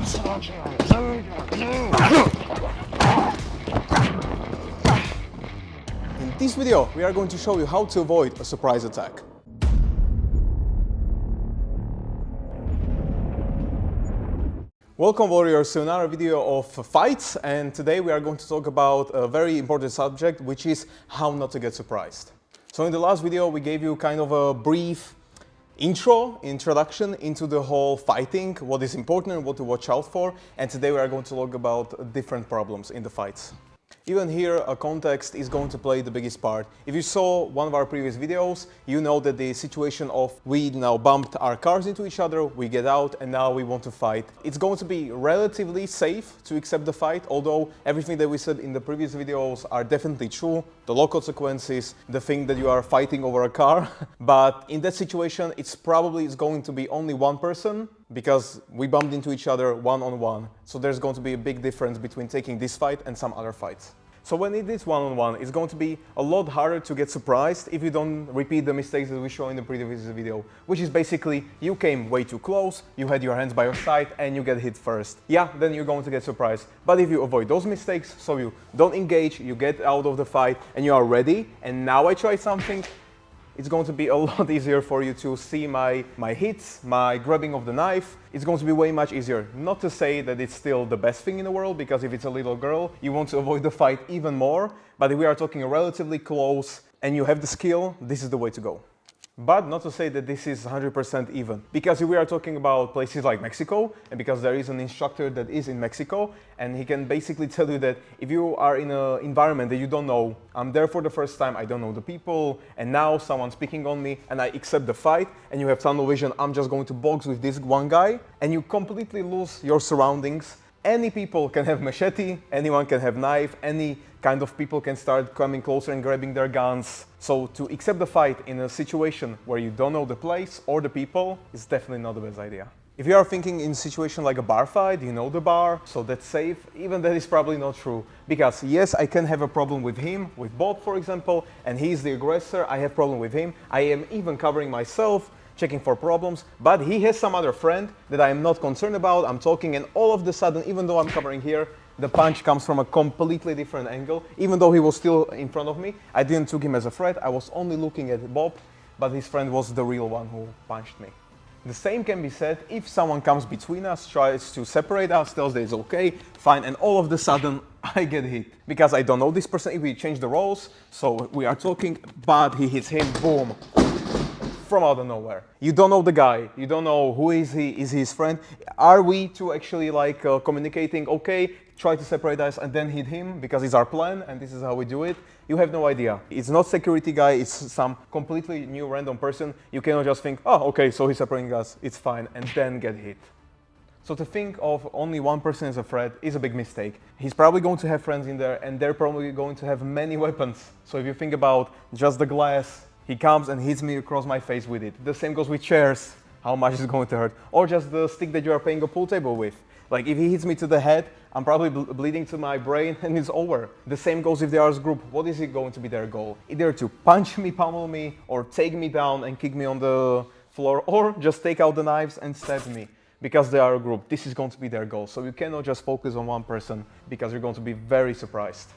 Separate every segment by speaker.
Speaker 1: In this video, we are going to show you how to avoid a surprise attack. Welcome warriors to another video of fights, and today we are going to talk about a very important subject, which is how not to get surprised. So in the last video we gave you kind of a brief introduction into the whole fighting, what is important and what to watch out for, and today we are going to talk about different problems in the fights. Even here, a context is going to play the biggest part. If you saw one of our previous videos, you know that the situation of we now bumped our cars into each other, we get out, and now we want to fight. It's going to be relatively safe to accept the fight, although everything that we said in the previous videos are definitely true. The low consequences, the thing that you are fighting over a car. But in that situation, it's probably going to be only one person, because we bumped into each other one-on-one. So there's going to be a big difference between taking this fight and some other fights. So when it is one-on-one, it's going to be a lot harder to get surprised if you don't repeat the mistakes that we show in the previous video, which is basically you came way too close, you had your hands by your side, and you get hit first. Yeah, then you're going to get surprised. But if you avoid those mistakes, so you don't engage, you get out of the fight, and you are ready, and now I try something, it's going to be a lot easier for you to see my hits, my grabbing of the knife. It's going to be way much easier. Not to say that it's still the best thing in the world, because if it's a little girl, you want to avoid the fight even more. But if we are talking relatively close and you have the skill, this is the way to go. But not to say that this is 100% even, because if we are talking about places like Mexico, and because there is an instructor that is in Mexico, and he can basically tell you that if you are in an environment that you don't know, I'm there for the first time, I don't know the people, and now someone's picking on me, and I accept the fight, and you have tunnel vision, I'm just going to box with this one guy, and you completely lose your surroundings. Any people can have machete, anyone can have knife, any kind of people can start coming closer and grabbing their guns. So to accept the fight in a situation where you don't know the place or the people is definitely not the best idea. If you are thinking in a situation like a bar fight, you know the bar, so that's safe, even that is probably not true. Because yes, I can have a problem with him, with Bob for example, and he's the aggressor, I have problem with him, I am even covering myself, checking for problems, but he has some other friend that I am not concerned about, I'm talking, and all of a sudden, even though I'm covering here, the punch comes from a completely different angle. Even though he was still in front of me, I didn't took him as a threat, I was only looking at Bob, but his friend was the real one who punched me. The same can be said if someone comes between us, tries to separate us, tells that it's okay, fine, and all of a sudden I get hit. Because I don't know this person, if we change the roles, so we are talking, but he hits him, boom, from out of nowhere. You don't know the guy, you don't know who is he his friend. Are we two actually like communicating, okay, try to separate us and then hit him because it's our plan and this is how we do it? You have no idea. It's not security guy, it's some completely new random person. You cannot just think, oh, okay, so he's separating us, it's fine, and then get hit. So to think of only one person as a threat is a big mistake. He's probably going to have friends in there and they're probably going to have many weapons. So if you think about just the glass, he comes and hits me across my face with it. The same goes with chairs, how much is it going to hurt? Or just the stick that you are playing a pool table with. Like if he hits me to the head, I'm probably bleeding to my brain and it's over. The same goes if they are a group. What is it going to be their goal? Either to punch me, pummel me, or take me down and kick me on the floor, or just take out the knives and stab me. Because they are a group, this is going to be their goal. So you cannot just focus on one person because you're going to be very surprised.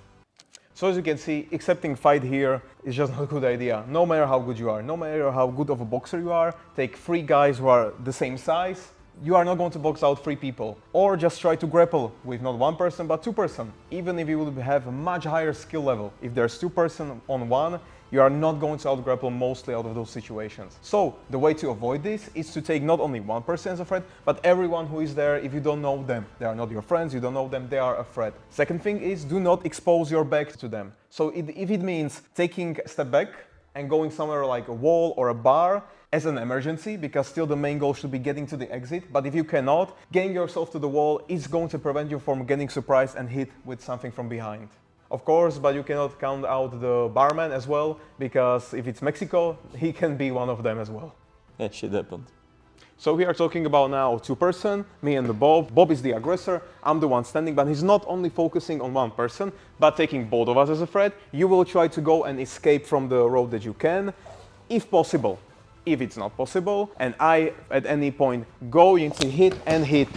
Speaker 1: So as you can see, accepting fight here is just not a good idea. No matter how good you are, no matter how good of a boxer you are, take 3 guys who are the same size, you are not going to box out 3 people. Or just try to grapple with not 1 person but 2 person. Even if you would have a much higher skill level. If there's 2 person on 1, you are not going to out-grapple mostly out of those situations. So the way to avoid this is to take not only 1 person as a threat, but everyone who is there if you don't know them. They are not your friends, you don't know them, they are a threat. Second thing is do not expose your back to them. So if it means taking a step back and going somewhere like a wall or a bar as an emergency, because still the main goal should be getting to the exit, but if you cannot, getting yourself to the wall is going to prevent you from getting surprised and hit with something from behind. Of course, but you cannot count out the barman as well, because if it's Mexico, he can be one of them as well.
Speaker 2: That shit happened.
Speaker 1: So we are talking about now 2 person, me and the Bob. Bob is the aggressor, I'm the one standing, but he's not only focusing on 1 person, but taking both of us as a threat. You will try to go and escape from the road that you can, if possible. If it's not possible, and I at any point go into hit and hit,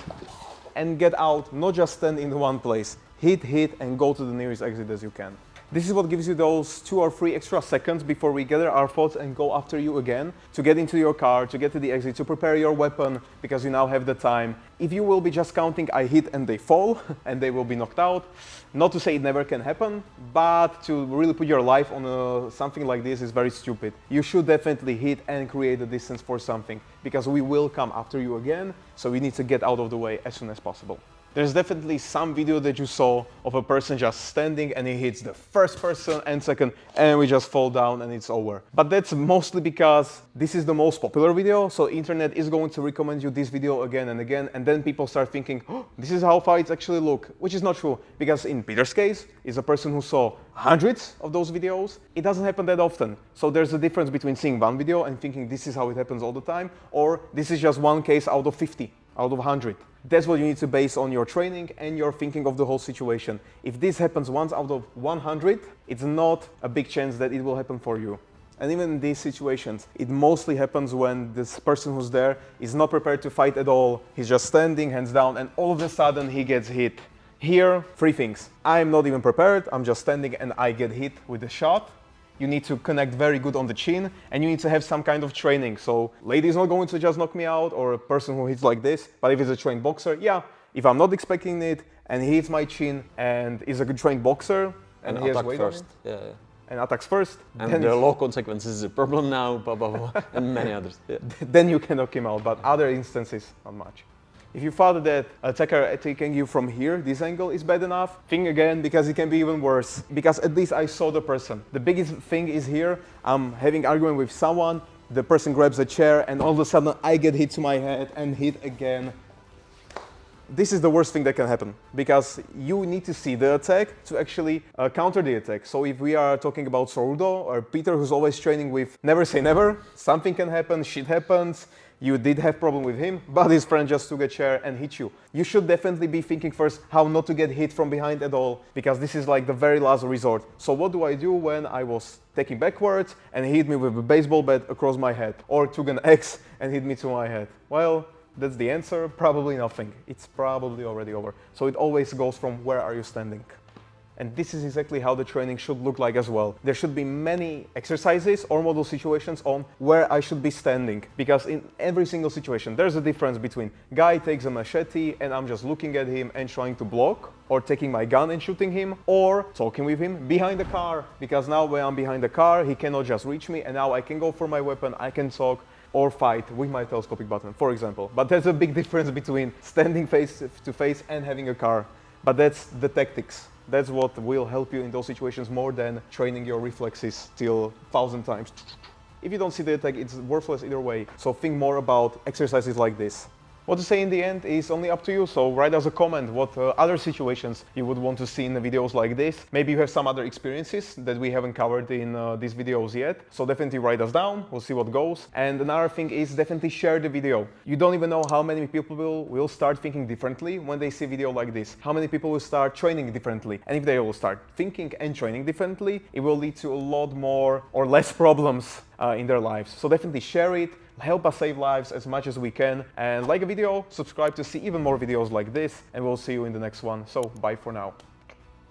Speaker 1: and get out, not just stand in one place. Hit, and go to the nearest exit as you can. This is what gives you those 2 or 3 extra seconds before we gather our thoughts and go after you again, to get into your car, to get to the exit, to prepare your weapon, because you now have the time. If you will be just counting, I hit and they fall, and they will be knocked out, not to say it never can happen, but to really put your life on something like this is very stupid. You should definitely hit and create a distance for something, because we will come after you again, so we need to get out of the way as soon as possible. There's definitely some video that you saw of a person just standing and he hits the first person and second, and we just fall down and it's over. But that's mostly because this is the most popular video, so internet is going to recommend you this video again and again, and then people start thinking, oh, this is how fights actually look, which is not true, because in Peter's case, is a person who saw hundreds of those videos. It doesn't happen that often. So there's a difference between seeing one video and thinking this is how it happens all the time, or this is just one case out of 50, out of 100. That's what you need to base on your training and your thinking of the whole situation. If this happens once out of 100, it's not a big chance that it will happen for you. And even in these situations, it mostly happens when this person who's there is not prepared to fight at all. He's just standing, hands down, and all of a sudden he gets hit. Here, 3 things. I'm not even prepared, I'm just standing and I get hit with a shot. You need to connect very good on the chin, and you need to have some kind of training. So lady is not going to just knock me out, or a person who hits like this, but if it's a trained boxer, yeah, if I'm not expecting it and he hits my chin and is a good trained boxer and he has weight first. And attacks first,
Speaker 2: and there are low consequences is a problem now, blah blah blah, and many others.
Speaker 1: Then you can knock him out, but other instances, not much. If you thought that attacker attacking you from here, this angle is bad enough, think again, because it can be even worse. Because at least I saw the person. The biggest thing is here, I'm having argument with someone, the person grabs a chair, and all of a sudden I get hit to my head and hit again. This is the worst thing that can happen, because you need to see the attack to actually counter the attack. So if we are talking about SORUDO or Peter, who's always training with never say never, something can happen, shit happens, you did have problem with him, but his friend just took a chair and hit you. You should definitely be thinking first how not to get hit from behind at all, because this is like the very last resort. So what do I do when I was taking backwards and he hit me with a baseball bat across my head, or took an axe and hit me to my head? Well, that's the answer, probably nothing. It's probably already over. So it always goes from where are you standing. And this is exactly how the training should look like as well. There should be many exercises or model situations on where I should be standing, because in every single situation there's a difference between guy takes a machete and I'm just looking at him and trying to block, or taking my gun and shooting him, or talking with him behind the car, because now when I'm behind the car he cannot just reach me, and now I can go for my weapon, I can talk or fight with my telescopic button, for example. But there's a big difference between standing face to face and having a car. But that's the tactics. That's what will help you in those situations more than training your reflexes till 1,000 times. If you don't see the attack, it's worthless either way. So think more about exercises like this. What to say in the end is only up to you, so write us a comment what other situations you would want to see in the videos like this. Maybe you have some other experiences that we haven't covered in these videos yet, so definitely write us down, we'll see what goes. And another thing is definitely share the video. You don't even know how many people will start thinking differently when they see a video like this. How many people will start training differently. And if they will start thinking and training differently, it will lead to a lot more or less problems in their lives. So definitely share it. Help us save lives as much as we can, and like a video, subscribe to see even more videos like this, and we'll see you in the next one. So bye for now.